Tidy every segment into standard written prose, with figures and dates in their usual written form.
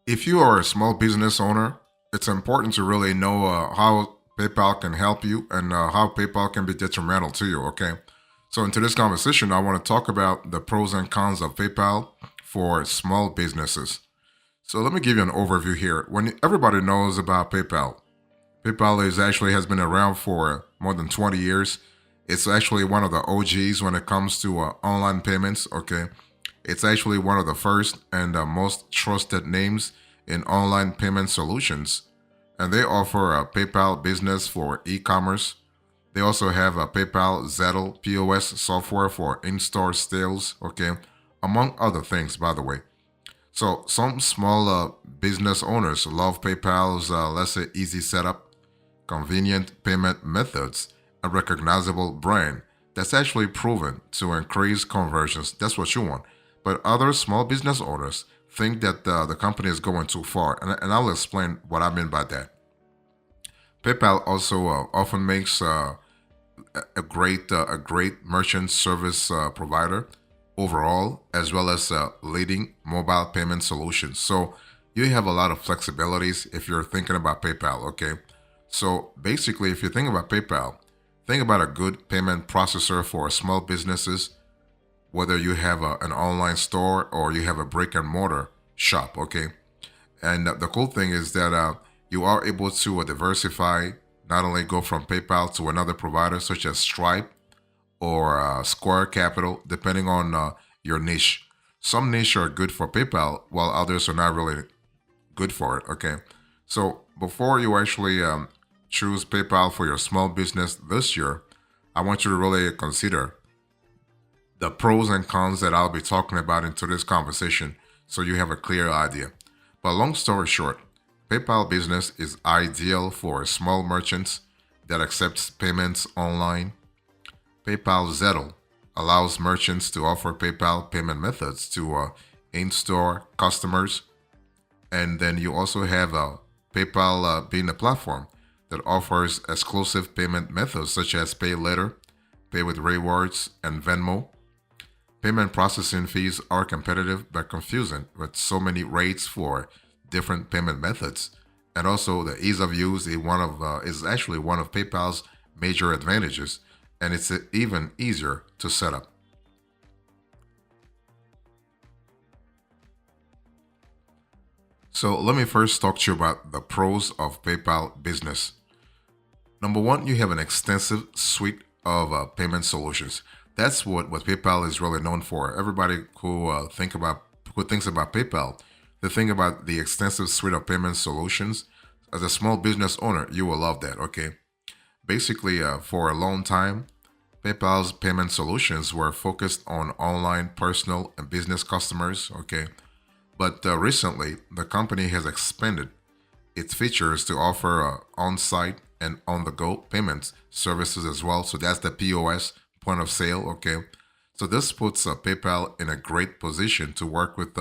If you are a small business owner, it's important to really know how PayPal can help you and how PayPal can be detrimental to you. Okay. So, in today's conversation, I want to talk about the pros and cons of PayPal for small businesses. So, let me give you an overview here. When everybody knows about PayPal, PayPal is actually has been around for more than 20 years. It's actually one of the OGs when it comes to online payments. Okay, it's actually one of the first and most trusted names in online payment solutions. And they offer a PayPal Business for e-commerce. They also have a PayPal Zettle POS software for in-store sales. Okay, among other things, by the way. So some small business owners love PayPal's, let's say, easy setup, convenient payment methods, a recognizable brand that's actually proven to increase conversions. That's what you want. But other small business owners think that the company is going too far. And I'll explain what I mean by that. PayPal also often makes a great merchant service provider overall, as well as leading mobile payment solutions. So you have a lot of flexibilities if you're thinking about PayPal. Okay, so basically, if you think about PayPal, think about a good payment processor for small businesses, whether you have an online store or you have a brick and mortar shop. Okay, and the cool thing is that you are able to diversify, not only go from PayPal to another provider such as Stripe or Square Capital, depending on your niche. Some niche are good for PayPal, while others are not really good for it. Okay, so before you actually choose PayPal for your small business this year, I want you to really consider the pros and cons that I'll be talking about in today's conversation, so you have a clear idea. But long story short, PayPal Business is ideal for small merchants that accepts payments online. PayPal Zettle allows merchants to offer PayPal payment methods to in-store customers. And then you also have PayPal being a platform that offers exclusive payment methods such as Pay Later, Pay with Rewards, and Venmo. Payment processing fees are competitive but confusing with so many rates for different payment methods. And also the ease of use is actually one of PayPal's major advantages, and it's even easier to set up. So let me first talk to you about the pros of PayPal Business. Number one, you have an extensive suite of payment solutions. That's what PayPal is really known for. Everybody who thinks about PayPal, they think about the extensive suite of payment solutions. As a small business owner, you will love that. Okay, basically, for a long time, PayPal's payment solutions were focused on online personal and business customers. Okay, but recently, the company has expanded its features to offer on-site and on-the-go payments services as well. So that's the POS, point of sale. Okay, so this puts PayPal in a great position to work with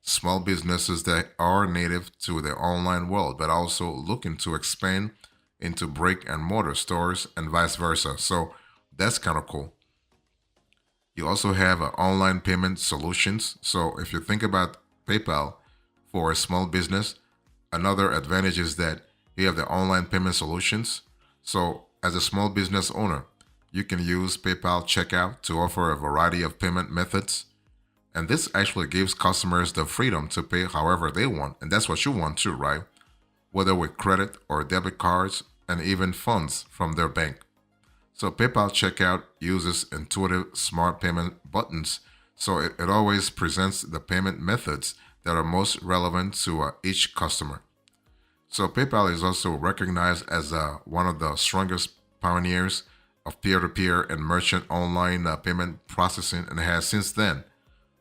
small businesses that are native to the online world, but also looking to expand into brick and mortar stores and vice versa. So that's kind of cool. You also have online payment solutions. So if you think about PayPal for a small business, another advantage is that you have the online payment solutions. So as a small business owner, you can use PayPal checkout to offer a variety of payment methods. And this actually gives customers the freedom to pay however they want. And that's what you want too, right? Whether with credit or debit cards and even funds from their bank. So PayPal checkout uses intuitive smart payment buttons. So it always presents the payment methods that are most relevant to each customer. So PayPal is also recognized as one of the strongest pioneers of peer-to-peer and merchant online payment processing, and has since then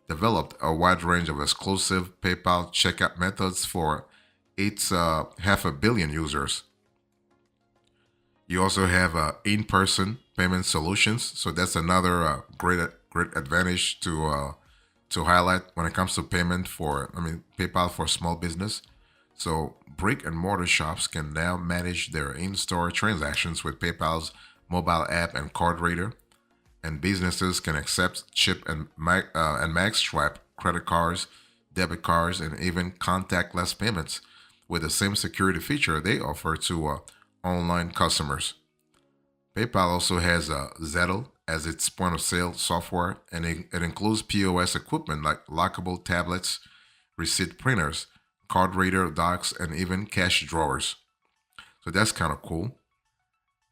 developed a wide range of exclusive PayPal checkout methods for its half a billion users. You also have in-person payment solutions, so that's another great advantage to highlight when it comes to payment for PayPal for small business. So brick and mortar shops can now manage their in-store transactions with PayPal's mobile app and card reader, and businesses can accept chip and Magstripe credit cards, debit cards, and even contactless payments with the same security feature they offer to online customers. PayPal also has Zettle as its point of sale software, and it includes POS equipment like lockable tablets, receipt printers, card reader docks, and even cash drawers. So that's kind of cool.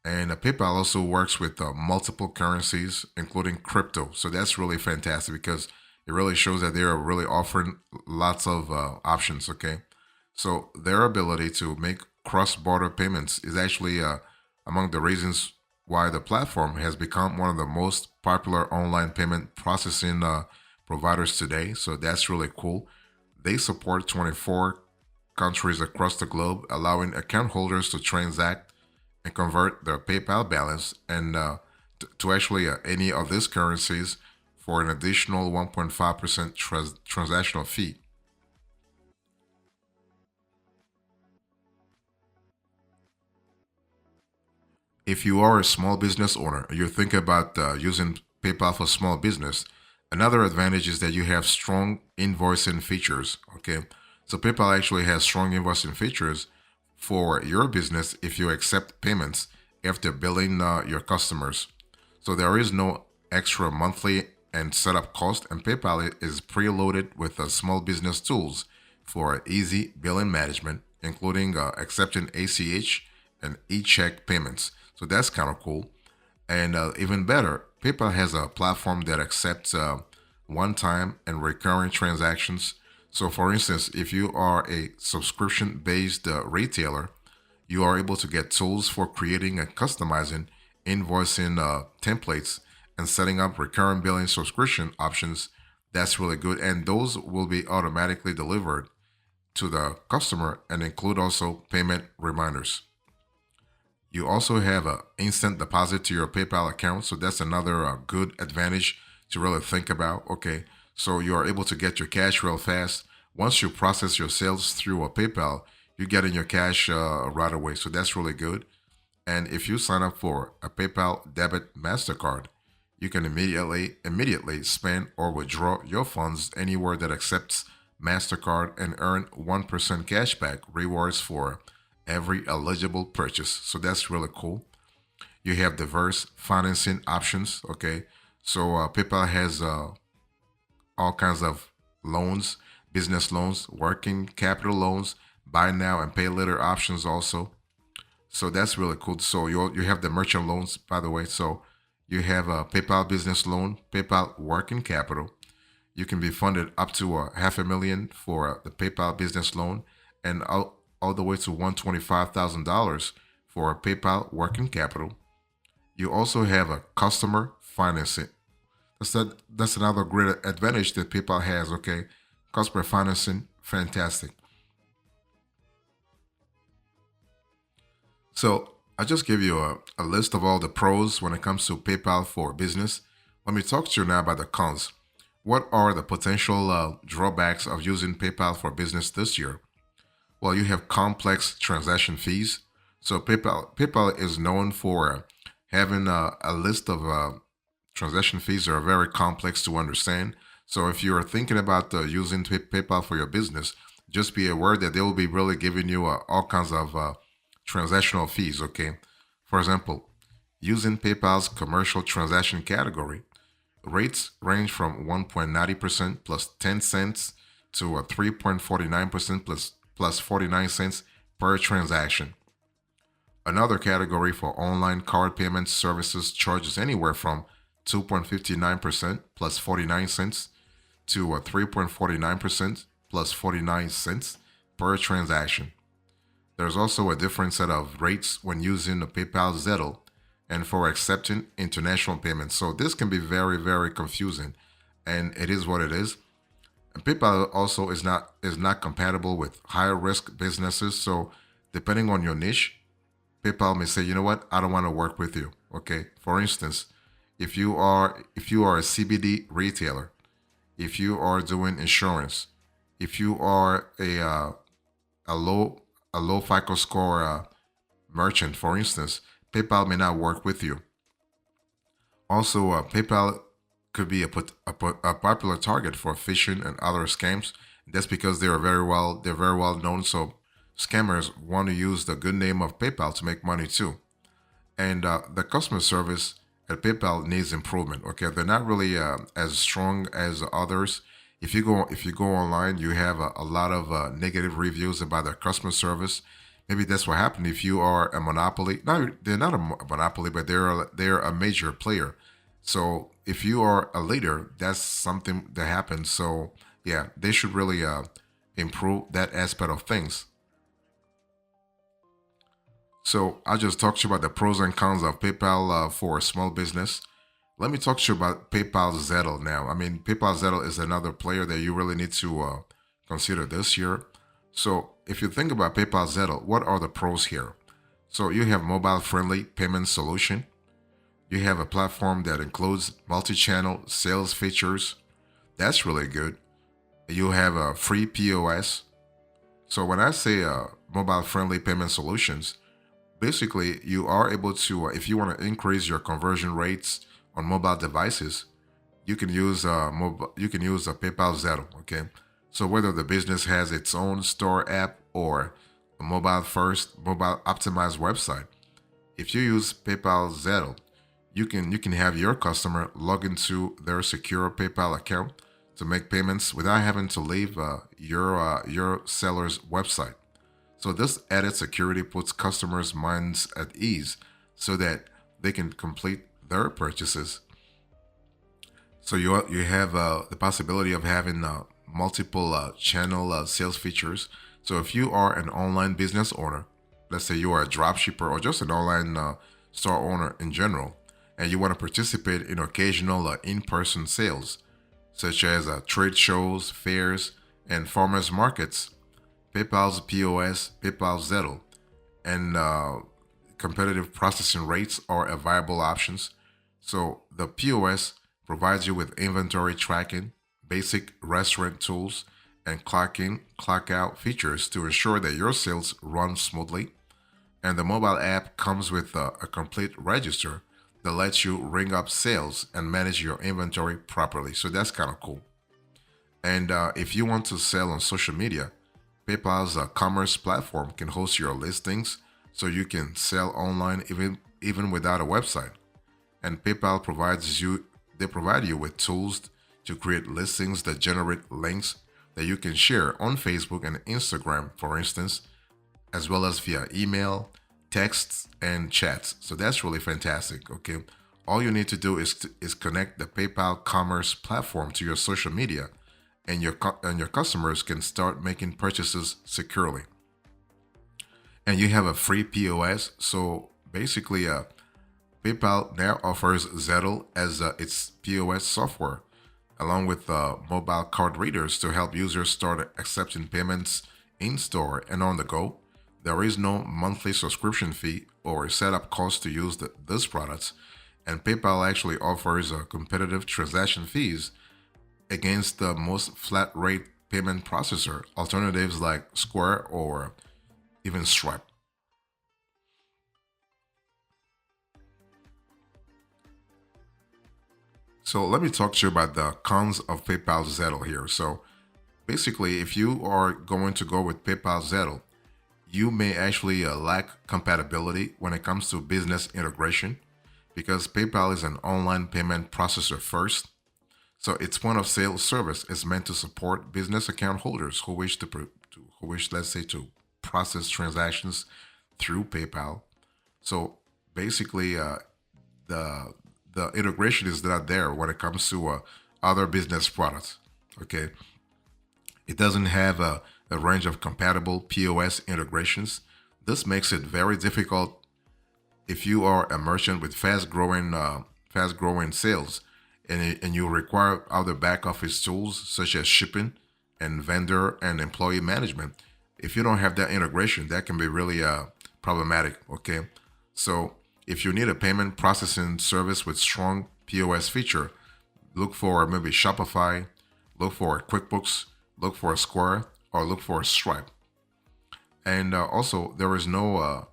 And PayPal also works with multiple currencies, including crypto. So that's really fantastic because it really shows that they are really offering lots of options. Okay. So their ability to make cross border payments is actually among the reasons why the platform has become one of the most popular online payment processing providers today. So that's really cool. They support 24 countries across the globe, allowing account holders to transact and convert their PayPal balance and to actually any of these currencies for an additional 1.5% transactional fee. If you are a small business owner, you're thinking about using PayPal for small business. Another advantage is that you have strong invoicing features. Okay, so PayPal actually has strong invoicing features for your business if you accept payments after billing your customers. So there is no extra monthly and setup cost, and PayPal is preloaded with small business tools for easy billing management, including accepting ACH and e-check payments. So that's kind of cool. And even better, PayPal has a platform that accepts one-time and recurring transactions. So, for instance, if you are a subscription-based retailer, you are able to get tools for creating and customizing invoicing templates and setting up recurring billing subscription options. That's really good, and those will be automatically delivered to the customer and include also payment reminders. You also have a instant deposit to your PayPal account, so that's another good advantage to really think about. Okay, so you are able to get your cash real fast. Once you process your sales through a PayPal, you get in your cash right away. So that's really good. And if you sign up for a PayPal debit Mastercard, you can immediately spend or withdraw your funds anywhere that accepts Mastercard and earn 1% cashback rewards for every eligible purchase. So that's really cool. You have diverse financing options. Okay, so PayPal has all kinds of loans, business loans, working capital loans, buy now and pay later options also. So that's really cool. So you have the merchant loans, by the way. So you have a PayPal business loan, PayPal working capital. You can be funded up to half a million for the PayPal business loan, and all the way to $125,000 for a PayPal working capital. You also have a customer financing. That's another great advantage that PayPal has. Okay, customer financing, fantastic. So I just give you a list of all the pros when it comes to PayPal for business. Let me talk to you now about the cons. What are the potential drawbacks of using PayPal for business this year? Well, you have complex transaction fees. So PayPal is known for having a list of transaction fees that are very complex to understand. So if you're thinking about using PayPal for your business, just be aware that they will be really giving you all kinds of transactional fees. Okay, for example, using PayPal's commercial transaction category, rates range from 1.90% plus 10 cents to a 3.49% plus 49 cents per transaction. Another category for online card payment services charges anywhere from 2.59% plus 49 cents to a 3.49% plus 49 cents per transaction. There's also a different set of rates when using the PayPal Zettle and for accepting international payments. So this can be very, very confusing, and it is what it is. And PayPal also is not compatible with higher risk businesses. So depending on your niche, PayPal may say, you know what, I don't want to work with you. Okay. For instance, if you are a CBD retailer, if you are doing insurance, if you are a low FICO score merchant, for instance, PayPal may not work with you. Also, PayPal could be a popular target for phishing and other scams That's because they're very well known. So scammers want to use the good name of PayPal to make money too. And the customer service at PayPal needs improvement. Okay, they're not really as strong as others. If you go online, you have a lot of negative reviews about their customer service. Maybe that's what happened if you are a monopoly. No, they're not a monopoly, but they're a major player. So if you are a leader, that's something that happens. So yeah, they should really improve that aspect of things. So I just talked to you about the pros and cons of PayPal for a small business. Let me talk to you about PayPal Zettle now. I mean, PayPal Zettle is another player that you really need to consider this year. So if you think about PayPal Zettle, what are the pros here? So you have mobile-friendly payment solution. You have a platform that includes multi-channel sales features. That's really good. You have a free POS. So when I say mobile-friendly payment solutions, basically you are able to if you want to increase your conversion rates on mobile devices, you can use a PayPal Zettle. Okay, so whether the business has its own store app or a mobile first, mobile optimized website, if you use PayPal Zettle, you can have your customer log into their secure PayPal account to make payments without having to leave your seller's website. So this added security puts customers' minds at ease so that they can complete their purchases. So you have the possibility of having multiple channel sales features. So if you are an online business owner, let's say you are a drop shipper or just an online store owner in general, and you want to participate in occasional in-person sales, such as trade shows, fairs, and farmers markets, PayPal's POS, PayPal Zettle, and competitive processing rates are a viable options. So the POS provides you with inventory tracking, basic restaurant tools, and clock in, clock out features to ensure that your sales run smoothly. And the mobile app comes with a complete register that lets you ring up sales and manage your inventory properly. So that's kind of cool. And if you want to sell on social media, PayPal's commerce platform can host your listings so you can sell online even without a website. And PayPal provides you they provide you with tools to create listings that generate links that you can share on Facebook and Instagram, for instance, as well as via email, texts, and chats. So that's really fantastic. Okay, all you need to do is connect the PayPal Commerce platform to your social media, and your customers can start making purchases securely. And you have a free POS. So basically, PayPal now offers Zettle as its POS software, along with mobile card readers to help users start accepting payments in store and on the go. There is no monthly subscription fee or setup cost to use these products, and PayPal actually offers competitive transaction fees against the most flat rate payment processor alternatives like Square or even Stripe. So let me talk to you about the cons of PayPal Zettle here. So basically, if you are going to go with PayPal Zettle, you may actually lack compatibility when it comes to business integration because PayPal is an online payment processor first. So its point of sale service is meant to support business account holders who wish who wish, let's say, to process transactions through PayPal. So basically, the the integration is not there when it comes to other business products. Okay, it doesn't have a range of compatible POS integrations. This makes it very difficult if you are a merchant with fast growing sales, and you require other back office tools such as shipping and vendor and employee management. If you don't have that integration, that can be really problematic. Okay, so if you need a payment processing service with strong POS feature, look for maybe Shopify, look for QuickBooks, look for Square, or look for Stripe. And also, there is no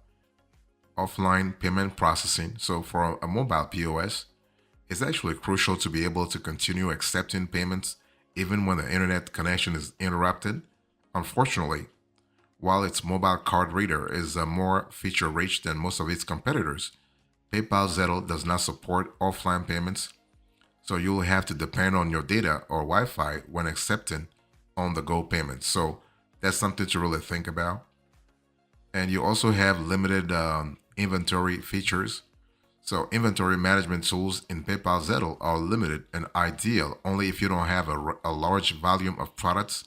offline payment processing. So for a mobile POS, it's actually crucial to be able to continue accepting payments even when the internet connection is interrupted. Unfortunately, while its mobile card reader is more feature rich than most of its competitors, PayPal Zettle does not support offline payments, so you'll have to depend on your data or Wi Fi when accepting on the go payments. So that's something to really think about. And you also have limited inventory features. So inventory management tools in PayPal Zettle are limited and ideal only if you don't have a large volume of products.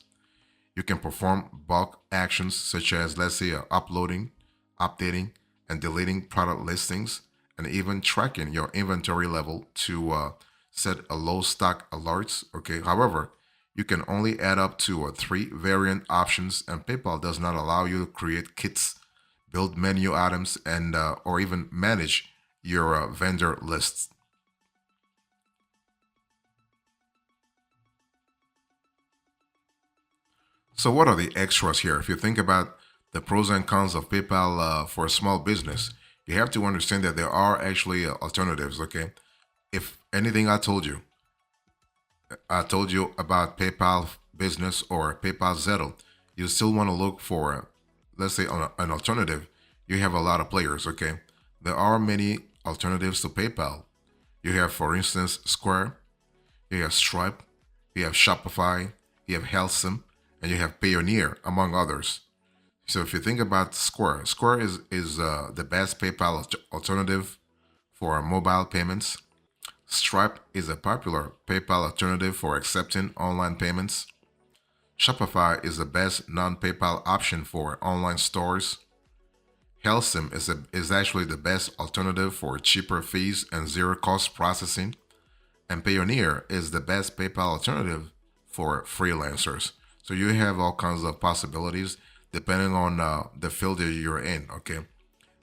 You can perform bulk actions such as, let's say, uploading, updating, and deleting product listings, and even tracking your inventory level to set a low stock alerts. Okay. However, you can only add up to three variant options, and PayPal does not allow you to create kits, build menu items, and or even manage your vendor lists. So, what are the extras here? If you think about the pros and cons of PayPal for a small business, you have to understand that there are actually alternatives. Okay, if anything I told you about PayPal Business or PayPal Zettle, you still want to look for, let's say, on an alternative. You have a lot of players. Okay, there are many alternatives to PayPal. You have, for instance, Square. You have Stripe. You have Shopify. You have Helsum, and you have Payoneer, among others. So if you think about Square, Square is the best PayPal alternative for mobile payments. Stripe is a popular PayPal alternative for accepting online payments. Shopify is the best non-PayPal option for online stores. Helsum is actually the best alternative for cheaper fees and zero cost processing. And Payoneer is the best PayPal alternative for freelancers. So you have all kinds of possibilities depending on the field that you're in. Okay.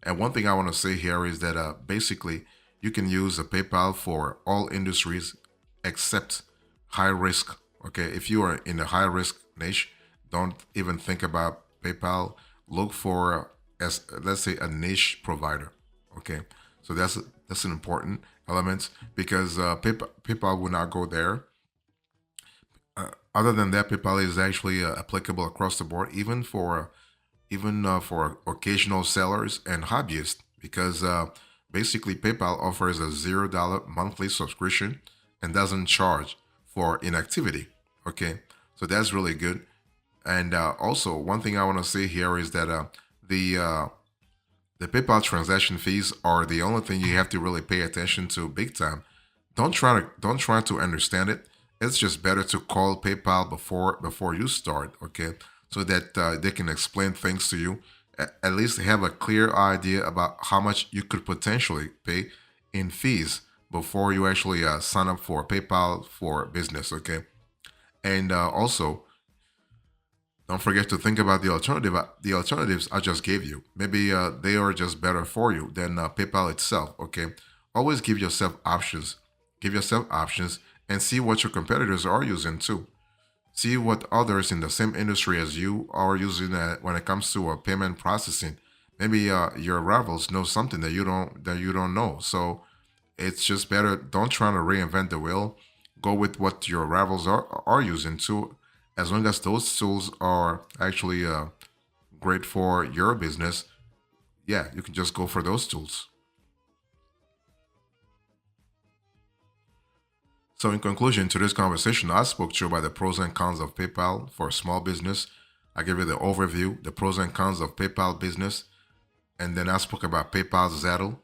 And one thing I want to say here is that basically you can use a PayPal for all industries except high risk. Okay. If you are in a high risk niche, don't even think about PayPal. Look for, as let's say, a niche provider. Okay. So that's an important element because PayPal will not go there. Other than that, PayPal is actually applicable across the board, even for occasional sellers and hobbyists, because basically PayPal offers a $0 monthly subscription and doesn't charge for inactivity. Okay, so that's really good. And also, one thing I want to say here is that the uh, the PayPal transaction fees are the only thing you have to really pay attention to big time. Don't try to understand it. It's just better to call PayPal before you start, okay? So that they can explain things to you. At least have a clear idea about how much you could potentially pay in fees before you actually sign up for PayPal for business, okay? And also, don't forget to think about the alternatives I just gave you. Maybe they are just better for you than PayPal itself. Okay, always give yourself options. Give yourself options and see what your competitors are using too. See what others in the same industry as you are using when it comes to payment processing. Maybe your rivals know something that you don't know. So it's just better. Don't try to reinvent the wheel. Go with what your rivals are using too. As long as those tools are actually great for your business, yeah, you can just go for those tools. So, in conclusion to this conversation, I spoke to you about the pros and cons of PayPal for a small business. I gave you the overview, the pros and cons of PayPal business, and then I spoke about PayPal Zettle,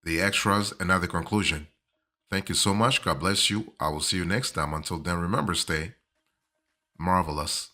the extras, and now the conclusion. Thank you so much. God bless you. I will see you next time. Until then, remember, stay marvelous.